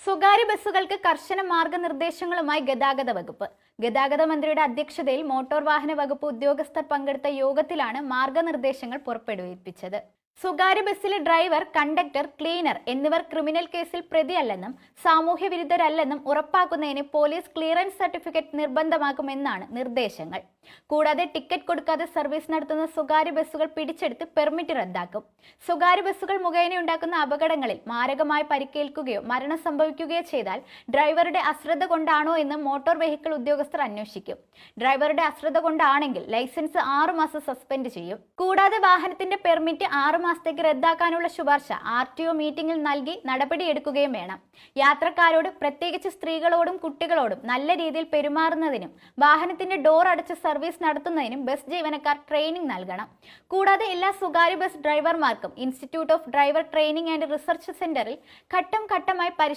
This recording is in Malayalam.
സ്വകാര്യ ബസ്സുകൾക്ക് കർശന മാർഗനിർദ്ദേശങ്ങളുമായി ഗതാഗത വകുപ്പ്. ഗതാഗത മന്ത്രിയുടെ അധ്യക്ഷതയിൽ മോട്ടോർ വാഹന വകുപ്പ് ഉദ്യോഗസ്ഥർ പങ്കെടുത്ത യോഗത്തിലാണ് മാർഗനിർദ്ദേശങ്ങൾ പുറപ്പെടുവിപ്പിച്ചത്. സ്വകാര്യ ബസ്സിലെ ഡ്രൈവർ, കണ്ടക്ടർ, ക്ലീനർ എന്നിവർ ക്രിമിനൽ കേസിൽ പ്രതിയല്ലെന്നും സാമൂഹ്യ വിരുദ്ധരല്ലെന്നും ഉറപ്പാക്കുന്നതിന് പോലീസ് ക്ലിയറൻസ് സർട്ടിഫിക്കറ്റ് നിർബന്ധമാക്കുമെന്നാണ് നിർദ്ദേശങ്ങൾ. കൂടാതെ ടിക്കറ്റ് കൊടുക്കാതെ സർവീസ് നടത്തുന്ന സ്വകാര്യ ബസ്സുകൾ പിടിച്ചെടുത്ത് പെർമിറ്റ് റദ്ദാക്കും. സ്വകാര്യ ബസ്സുകൾ മുഖേനയുണ്ടാക്കുന്ന അപകടങ്ങളിൽ മാരകമായി പരിക്കേൽക്കുകയോ മരണം സംഭവിക്കുകയോ ചെയ്താൽ ഡ്രൈവറുടെ അശ്രദ്ധ കൊണ്ടാണോ എന്ന് മോട്ടോർ വെഹിക്കിൾ ഉദ്യോഗസ്ഥർ അന്വേഷിക്കും. ഡ്രൈവറുടെ അശ്രദ്ധ കൊണ്ടാണെങ്കിൽ ലൈസൻസ് 6 മാസം സസ്പെൻഡ് ചെയ്യും. കൂടാതെ വാഹനത്തിന്റെ പെർമിറ്റ് 6 മാസത്തേക്ക് റദ്ദാക്കാനുള്ള ശുപാർശ RTO മീറ്റിംഗിൽ നൽകി നടപടിയെടുക്കുകയും വേണം. യാത്രക്കാരോട്, പ്രത്യേകിച്ച് സ്ത്രീകളോടും കുട്ടികളോടും നല്ല രീതിയിൽ പെരുമാറുന്നതിനും വാഹനത്തിന്റെ ഡോർ അടച്ച് സർവീസ് നടത്തുന്നതിനും ബസ് ജീവനക്കാർ ട്രെയിനിംഗ് നൽകണം. കൂടാതെ എല്ലാ സ്വകാര്യ ബസ് ഡ്രൈവർമാർക്കും institute of driver training and research സെന്ററിൽ ഘട്ടം ഘട്ടമായി